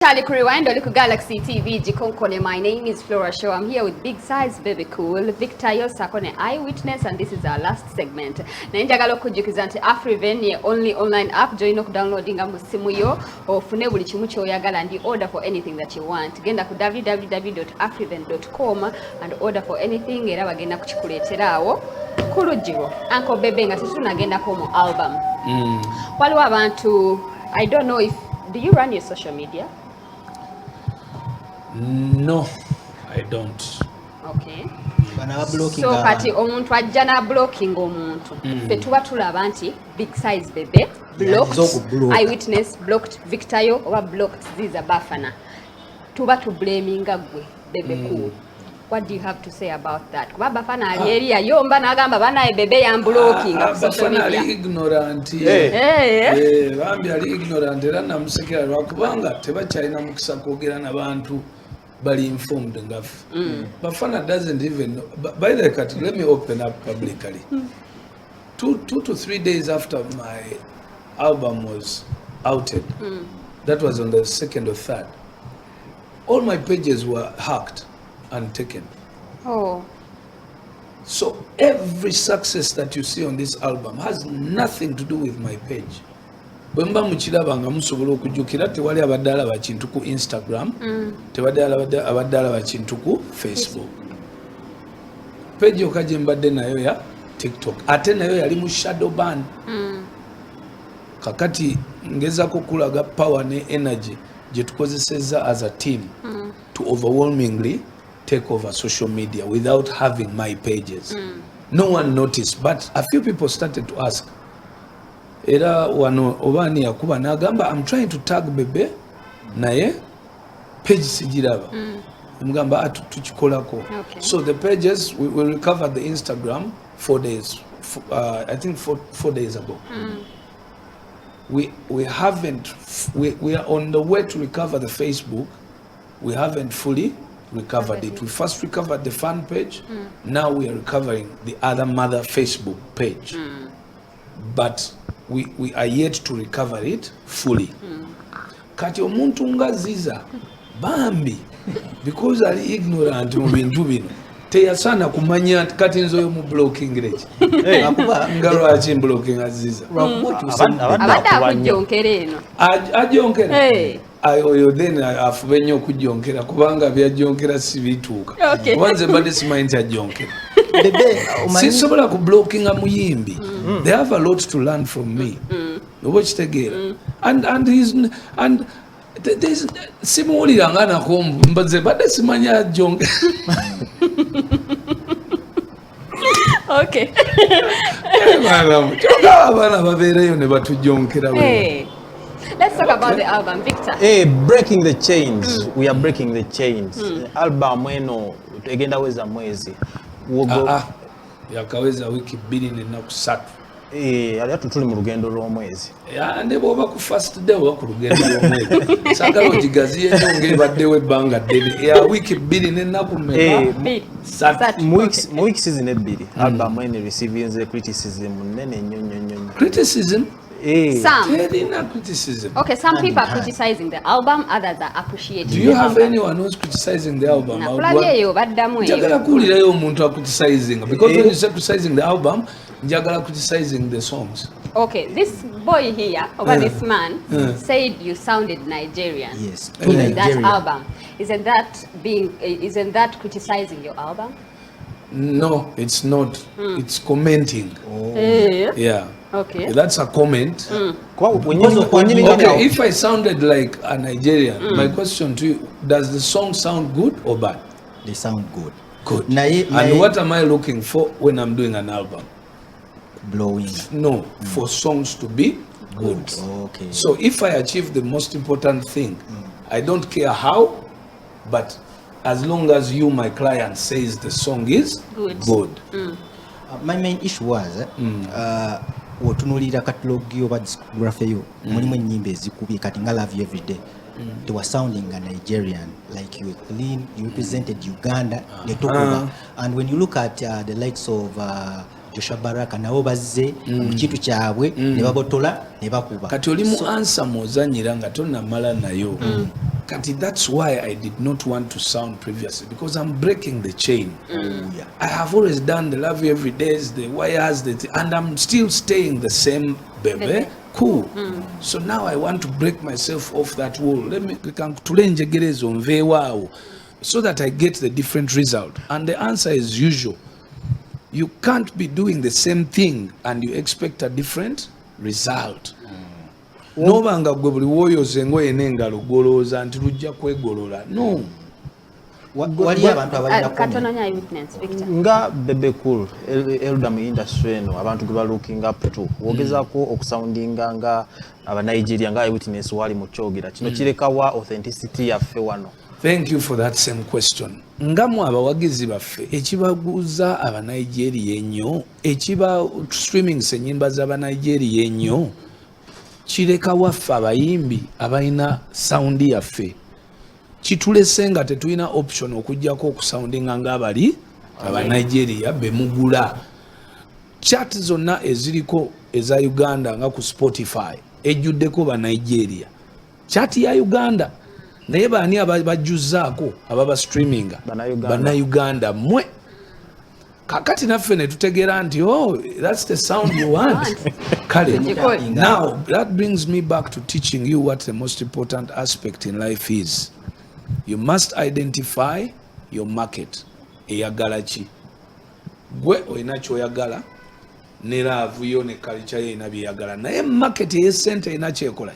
Charlie Rewind, Oliku Galaxy TV, Jikonkone. My name is Flora Show. I'm here with Big Size Baby Cool, Victor Yosakone, Eyewitness, and this is our last segment. Nainjagala okujukiza nti Afriven ye only online app. Join okudownloadinga mu simu yo ofune buli kimu ky'oyagala and order for anything that you want. Genda ku www.afriven.com and order for anything era bagenda kukikuleetera awo ku luggiwo. Uncle Bebe nga tetunagendako mu album. Waliwo abantu, I don't know if, do you run your social media? No, I don't. Okay. So kati omuntu ajja na blocking omuntu. Fe tuba tulaba nti Big Size Bebe blocked, Eyewitness blocked, Victor oba blocked Ziza Bafana. Tuba tu blaminga gwe Bebe Cool. What do you have to say about that? Kuba Bafana ali eri yomba nagamba bana Bebe ya blocking ku social media. Bafana ali ignorant. Bambi ali ignorant era namusekera lwakubanga tebakyalina mukisa kwogera n'abantu bali informed enough. Bafana doesn't even know. By the way, let me open up publicly. 2 to 3 days after my album was outed, that was on the 2nd or 3rd, all my pages were hacked and taken. Oh. So every success that you see on this album has nothing to do with my page. Bwemba mukiraba nga musobola okujjukira tewali abaddala ba kintu ku Instagram, tewali abaddala ba kintu ku Facebook. Page okaje mbadde nayo ya TikTok. Ate nayo yali mu shadow ban. Kakati ngezako kulaga power ne energy gye tukozesezza as a team to overwhelmingly take over social media without having my pages. No one noticed, but a few people started to ask, era wano obani yakuba nagamba, I'm trying to tag Bebe naye page sijiraba. Mugamba tuchikolako. So the pages, we will recover the Instagram 4 days, I think 4 days ago. We haven't, we are on the way to recover the Facebook. We haven't fully recovered it. We first recovered the fan page. Now we are recovering the other mother Facebook page. But we are yet to recover it fully. Kati omuntu nga Ziza bambi because ali ignorant mu bintu bino teyasana kumanya kati nzo yo mu blocking rate akuba ngalo achi blocking Aziza abadde akujjonkera eno ajonkera ayo then afube nnyo okujjonkera kubanga byajjonkera si bituuka wanze mbadde simanyi ajonkera sinsobola ku blocking muyimbi. They have a lot to learn from me. Watch the girl. And there's simuulira nga nako mbaze badde simanya jonge. Okay. Abana babeereyo ne batujonkera. Let's talk about the album, Victor. Breaking the chains. We are breaking the chains. Album eno egenda weza mwezi. Yakaweza wiki 2 n'ennaku 3. Ali atutuli mu lugendo lw'omwezi. Ande bwoba ku first day oba ku lugendo lw'omwezi. Sagala ogigaziye nnyo ng'ebaddewo ebbanga ddene. Ya wiki 2 n'ennaku 3. Mu weeks zino 2. Album eno receiving criticism nnene nnyo. Criticism? Some. Criticism. Okay, some people are criticizing the album, others are appreciating. Do you have anyone who's criticizing the album? Njagala kuwulirayo omuntu criticizing, because when you say criticizing the album, njagala criticizing the songs. Okay, this boy here, this man, said you sounded Nigerian. Yes, in that album. Isn't that criticizing your album? No, it's not. It's commenting. Yeah. Okay. That's a comment. Okay, if I sounded like a Nigerian, my question to you, does the song sound good or bad? They sound good. Good. And what am I looking for when I'm doing an album? Blowing. No, for songs to be good. Okay. So if I achieve the most important thing, I don't care how, but as long as you, my client, says the song is good. My main issue was otunulira catalog oba discography yo mulimu ennyimba ezikubye kati nga Love You Every Day. They were sounding a Nigerian, like you were clean, you represented Uganda, and when you look at the likes of Joshua Baraka nabo bazze mu kitu kyabwe ne babotola ne bakuba kati oli mu answer mozanyira nga tonnamala nayo Kati, that's why I did not want to sound previously, because I'm breaking the chain. Yeah. I have always done the Love You Every Days, the wires, and I'm still staying the same baby. Cool. So now I want to break myself off that wall. Let me so that I get the different result. And the answer is usual. You can't be doing the same thing and you expect a different result. Nobanga gwe buli woyoze ngoye n'engalo golooza nti lujja kwegolola. No. Wali abantu abalina Katononya Eyewitness, Victor. Nga Bebe Cool elder mu industry eno abantu gwe looking up to wogezaako okusoundinga nga aba Nigeria nga Eyewitness wali mu kyogera kino kirekawa authenticity yaffe wano. Thank you for that same question. Ngamu abawagizi baffe ekibaguza aba Nigeria ennyo ekiba streaming senyimba z'aba Nigeria ennyo kireka waffe abayimbi abalina sound yaffe kitulese nga tetulina option okujjako okusoundinga ng'abali aba Nigeria bemugula. Chat zonna eziriko eza Uganda nga ku Spotify ejjuddeko ba Nigeria. Chat ya Uganda naye baani abajjuzaako ababa streaminga bana Uganda mwe. Kakati naffe ne tutegeera nti that's the sound you want. Kale, now that brings me back to teaching you what the most important aspect in life is. You must identify your market. Eyagala ki? Gwe oyina kyoyagala ne laavu yo ne culture ye ina byeyagala naye market ye sente ina kyekola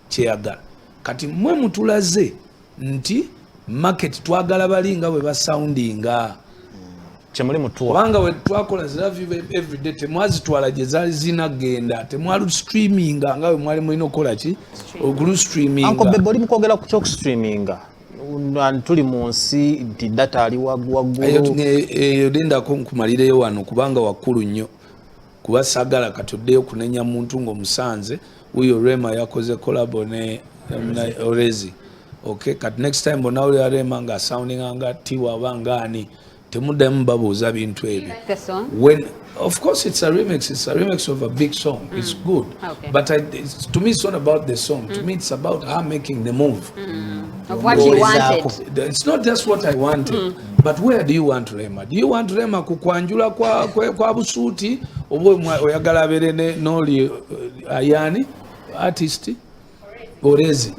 kyeyagala. Kati mwe mutulaze nti market twagala balinga bwe basoundinga. Kyemuli mutuwa. Kubanga we twakola Love You Every Day temwazitwala gye zaali zinagenda temwalu streaminga nga we mwali mulina okukola ki okulu streaminga. Uncle Bebe oli mukwogera ku kyok streaminga tuli mu nsi nti data ali waggulu. Eyo lindako nkumalireyo wano kubanga wakkulu nnyo kuba sagala katuddeyo kunenya muntu ng'omusanze wuyo Rema yakoze collabo ne Orezi. Okay, kat next time bonawulira Rema nga soundinga nga Tiwa Wangani temuddamu babuuza bintu ebyo. The song? When of course it's a remix of a big song. It's good. Okay. But to me it's not about the song. To me it's about her making the move. Of what you wanted. It's not just what I wanted. But where do you want Rema? Do you want Rema kukwanjula kwa busuti oba oyagala abere noli ayani artist Orezi?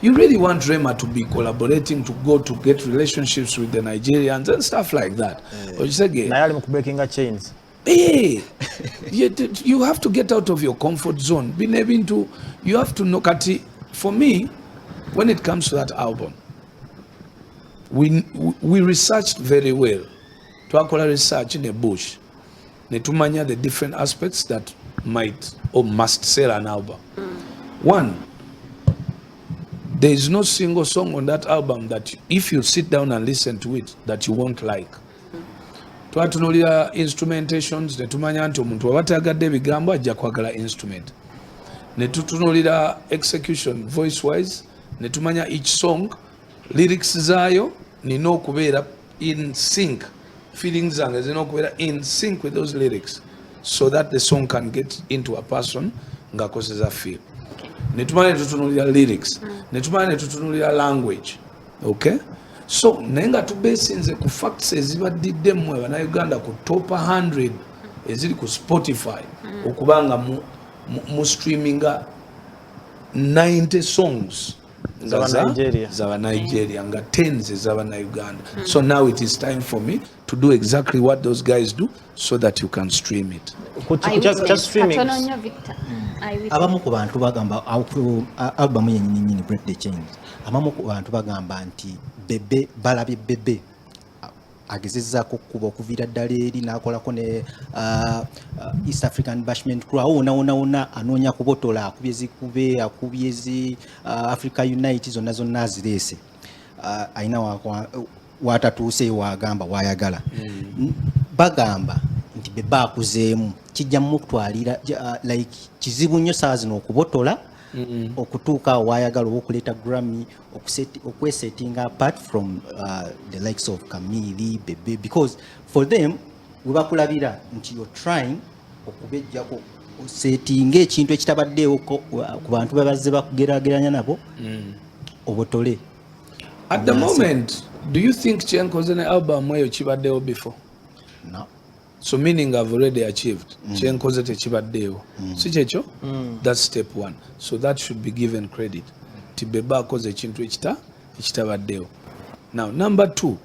You really want Rema to be collaborating to go to get relationships with the Nigerians and stuff like that. Naye ali mu breaking chains. Hey, you have to get out of your comfort zone. You have to know. Kati, for me, when it comes to that album, we researched very well. Twakola research in the bush. Netumanya the different aspects that might or must sell an album. One, there is no single song on that album that if you sit down and listen to it that you won't like. Twatunulira instrumentations netumanya nti omuntu wabatagadde ebigambo ajja kwagala instrument. Netutunulira execution voice wise netumanya each song lyrics zaayo nina okubeera in sync, feelings zange zina okubeera in sync with those lyrics so that the song can get into a person ng'akozesa feel. Netumanya netutunulira lyrics, netumanya netutunulira language. Okay? So nenga tubesinze ku facts ezibadde mu Uganda ku top 100 eziri ku Spotify okubanga mu streaminga 90 songs zaba Nigeria nga 10 zaba na Uganda. So now it is time for me to do exactly what those guys do so that you can stream it. Just streaming. Katononya Victor. Abamu ku bantu bagamba album yennyini Break the Chains. Abamu ku bantu bagamba nti Bebe balabye Bebe agezezzaako kuba okuviira ddala eri n'akolako ne East African Bashment Crew wona anoonya kubotola akubye zikube akubye zi Africa Unite zonna azireese ayina watatuuse wagamba wayagala bagamba nti Bebe akuzeemu kijja mukutwalira like kizibu nnyo saa zino okubotola okutuuka wayagala okuleeta Grammy okwesetting apart from the likes of Camille, Bebe, because for them we bakulabira nti you're trying okubejjako setting ekintu ekitabaddeewo ku bantu babazze bakugerageranya nabo obotole At the moment, do you think Chenkoze ne album eyo kibaddewo before? No. So meaning I've already achieved. Chenkoze tekibaddewo. Si kyekyo? That's step one. So that should be given credit. Tibeba akoze ekintu ekitabaddewo. Now, number two,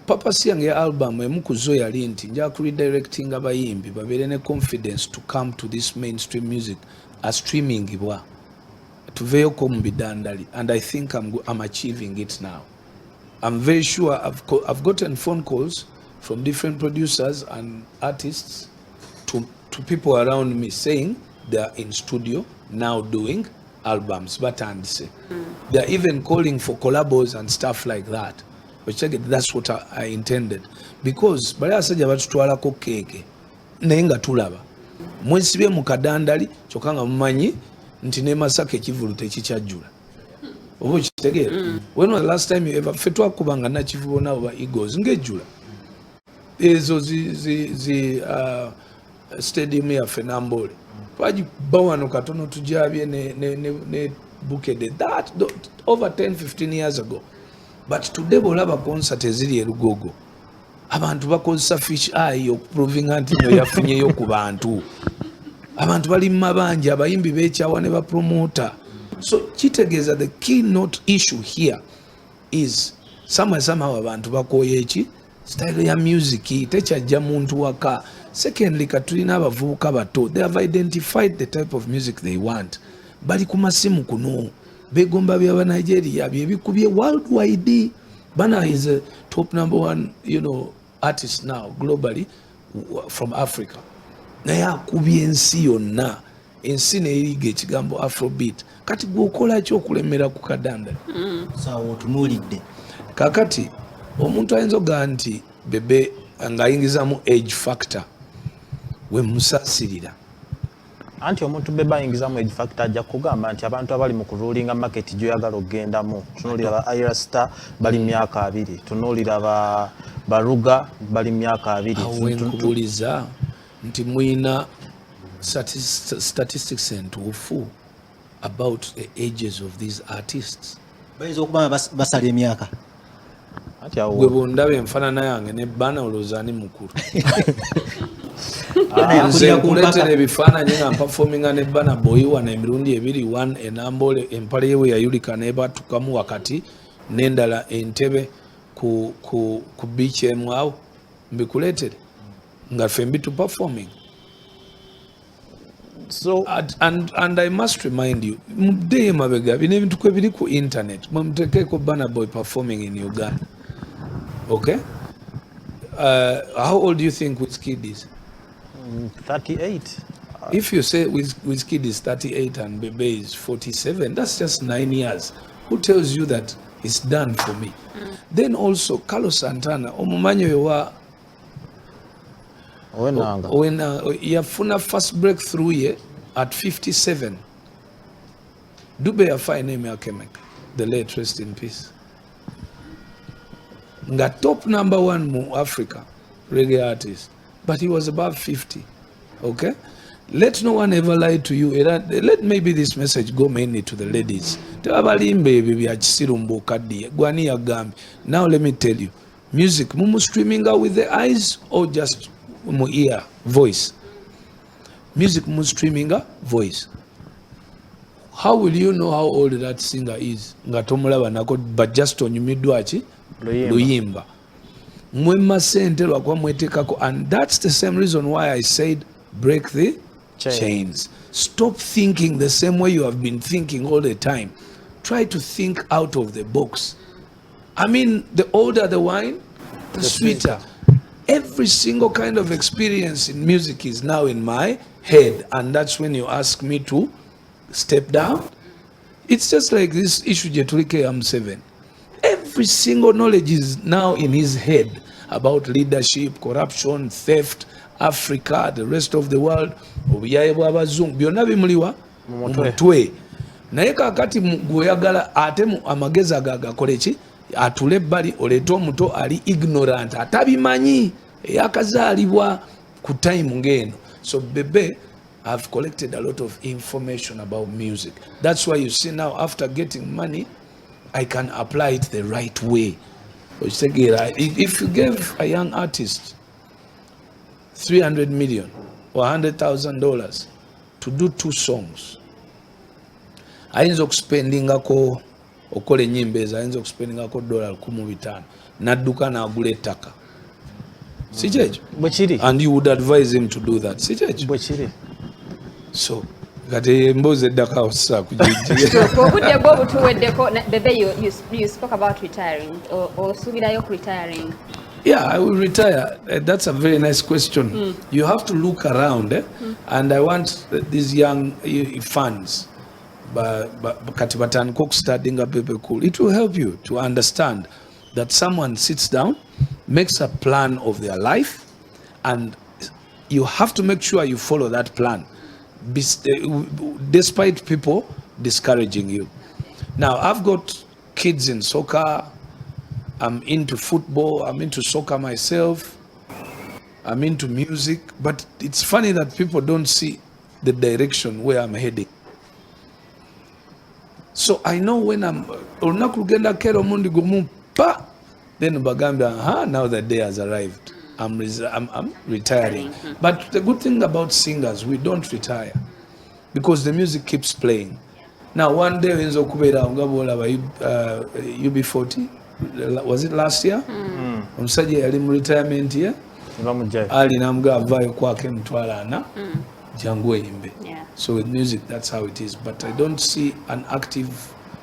Papa Siang album emu ku zo yali nti nja ku redirecting abayimbi babeere ne confidence to come to this mainstream music as streaming ibwa. Tuveeko mu bidandali, and I think I'm achieving it now. I'm very sure I've gotten phone calls from different producers and artists to people around me saying they are in studio now doing albums. But they're even calling for collabos and stuff like that. But check it, that's what I intended. Because bali asajja batutwalako keke naye nga tulaba mwesibye mu kadandali kyokka nga mumanyi nti ne Masaka ekivulu tekikyajjula. Oba okitegeera? When was the last time you ever ffe twakubanga nakivubo nabo ba Eagles ng'ejjula? Ezo zi stadium yaffe Nambole twagiba wano katono tujabye ne Bukede that over 10-15 years ago. But today bolaba concert eziri erugogo abantu bakozesa fish eye okuprovinga nti no yafunyeyo ku bantu abantu bali mabanji abayimbi beekyawa ne bapromota. So kitegeeza the keynote issue here is somehow abantu bakoye eki style ya music tekyajja muntu waka. Secondly, katulina abavubuka bato, they have identified the type of music they want. Bali ku masimu kuno begomba bya Nigeria byebikubye worldwide. Bana is a top number one, artist now globally from Africa. Naye akubye ensi yonna, ensi neeriga ekigambo Afrobeat. Kati gwokola ki okulemera ku kadanda? Sawa otunuulidde. Kakati omuntu ayinza ogaa nti Bebe ng'ayingizamu age factor we musaasirira. Anti omuntu Bebe ayingizamu age factor ajja kugamba nti abantu abali mu kurulinga market gy'oyagala ogendamu. Tunuulira ba Ira Star bali myaka 2. Tunuulira ba Ruga bali myaka 2. Awe nkubuuliza nti mwina statistics entuufu about the ages of these artists. Bayinza okuba basala emyaka. Gwe bondaba enfaanana yange ne Bana olowooza ani mukulu. Nze nkuleetera ebifaananyi nga mpafominga ne Bana Boy wano emirundi 2 enambole empale yewe yayulika nebatukamu wakati n'endala entebe ku beach emu awo mbikuleetere nga ffe mbitu performing. So and I must remind you, mudde mabega bino ebintu kwe biri ku internet mumutekeeko Bana Boy performing in Uganda. Okay? How old do you think Wizkid is? 38. If you say Wizkid is 38 and Bebe is 47, that's just 9 years. Who tells you that it's done for me? Then also, Carlos Santana, omumanyi wa when yafuna first breakthrough ye at 57. Dube yafa enemy Kemek, the late, rest in peace. Nga top number 1 mu Africa reggae artist, but he was above 50. Okay, let no one ever lie to you. Let maybe this message go mainly to the ladies. Now let me tell you, music mumu streaming with the eyes or just mu ear voice. Music mumu streaming voice. How will you know how old that singer is? Ngatomulaba nako but just on midwachi luyimba. Mwema sente lwakwa mwetekako, and that's the same reason why I said break the chains. Stop thinking the same way you have been thinking all the time. Try to think out of the box. I mean, the older the wine, the sweeter. Every single kind of experience in music is now in my head, and that's when you ask me to step down. It's just like this issue Jetulike M7. Every single knowledge is now in his head about leadership, corruption, theft, Africa, the rest of the world. Obuyaye bw'abazungu byonna bimuliwa mu mutwe. Naye kakati gweyagala ate mu amagezi agakole ki atule ebbali oleeta omuto ali ignorant atabimanyi eyakazaalibwa ku time ng'eno. So Bebe, I've collected a lot of information about music. That's why you see now, after getting money, I can apply it the right way. If you gave a young artist $300 million or $100,000 to do 2 songs, ayinza okuspendingako okola ennyimba ezo ayinza okuspendingako $1,500 n'adduka n'agula ettaka. Si kyekyo? Bwekiri. And you would advise him to do that. Si kyekyo? Bwekiri. So kati emboozi eddaka ossa kugijja. Obudde bwo butuweddeko. Bebe, you spoke about retiring. Osuubirayo ku retiring. Yeah, I will retire. That's a very nice question. You have to look around, and I want these young fans, kati batandika okustudyinga Bebe Cool. It will help you to understand that someone sits down, makes a plan of their life, and you have to make sure you follow that plan, despite people discouraging you. Now, I've got kids in soccer. I'm into football. I'm into soccer myself. I'm into music. But it's funny that people don't see the direction where I'm heading. So I know when I'm then Bagambia, now the day has arrived. I'm retiring. But the good thing about singers, we don't retire because the music keeps playing. Now one day in Zokubera UB40, was it last year? Omusajja yali mu retirement here. Ali namga avayo kwake mtwalana jangu oyimbe. So with music, that's how it is. But I don't see an active,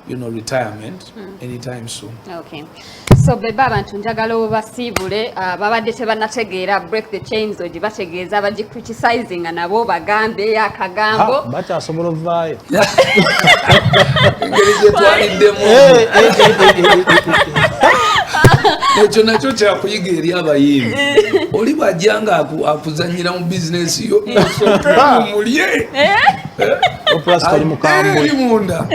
retirement anytime soon. Okay. So beba abantu njagala obasiibule babadde tebannategeera break the chains ogi bategeeza abagi criticizing nabo bagambe akagambo. Bakyasobola ovaayo. Engeri gye twaliddemu. Ekyo nakyo kyakuyiga eri abayimbi. Oli bw'ajjanga akuzannyira mu bizinesi yo mulye. Oprascoli mukambwe. Eri munda.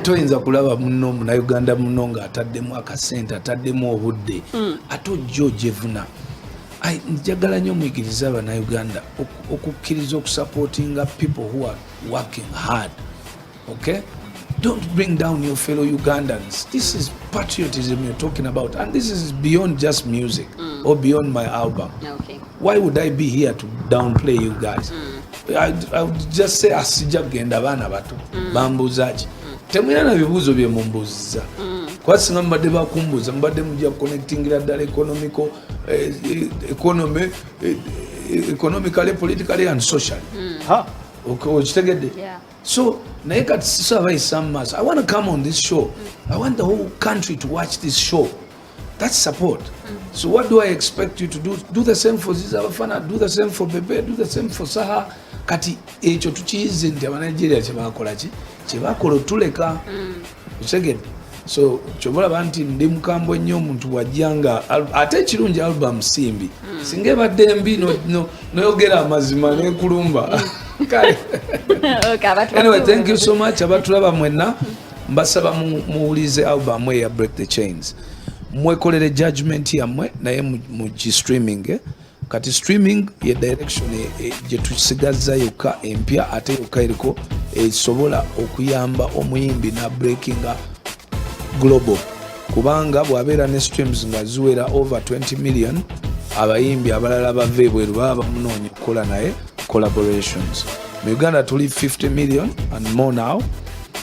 Toyinza kulaba muno Munnayuganda muno ng'ataddemu akasente, ataddemu obudde, ate ojja ogyevuna. Njagala nnyo omuyigiriza Abannayuganda okukkiriza okusupportinga people who are working hard. Okay? Don't bring down your fellow Ugandans. This is patriotism you're talking about, and this is beyond just music or beyond my album. Okay. Why would I be here to downplay you guys? I would just say asijja kugenda baana bato bambuuza ki. Temulina na bibuuzo bye mumbuuziza. Kwa singa mbadde bakumbuuza mbadde mujja connectingira ddala economically, politically and socially. Okitegedde? Yeah. So naye kati sisabayi some mass. I want to come on this show. I want the whole country to watch this show. That's support. So what do I expect you to do? Do the same for Ziza Bafana, do the same for Bebe, do the same for Saha. Kati ekyo tukiyize nti Abanigeria kyebakola ki? Kyebakola otuleka. Okitegedde? So kyobulaba nti ndi mukambwe nnyo omuntu bw'ajjanga ate ekirungi album simbi. Singa ebadde mbi noyogera amazima n'ekulumba. Anyway, thank you so much. Abatulaba mwenna mbasaba muwulize album ya Break the Chains. Mwekolere judgment yammwe naye mu streaming. Kati streaming ye direction gye tusigazza yokka empya ate yokka eriko esobola okuyamba omuyimbi na breakinga global. Kubanga bw'abeera ne streams nga ziwera over 20 million, abayimbi abalala bava ebweru baba bamunoonya okukola naye collaborations. Mu Uganda tuli 50 million and more now,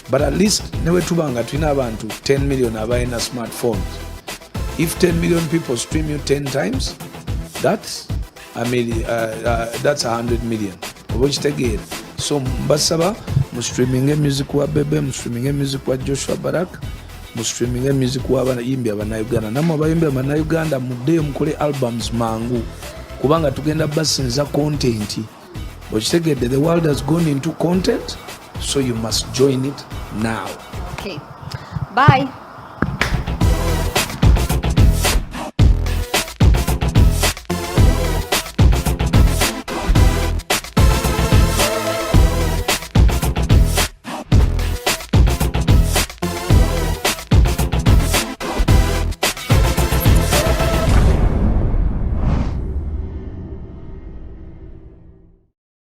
but at least newe tubanga tulina abantu 10 million abayina smartphones. If 10 million people stream you 10 times, that's that's 100 million. So mbasaba mu streaming music wa Bebe, mu streaming music wa Joshua Barak, mu streaming music wa abayimbi Abannayuganda. Namwe abayimbi Abannayuganda muddeyo mukole albums mangu kubanga tugenda basinza content. The world has gone into content, so you must join it now. Okay. Bye.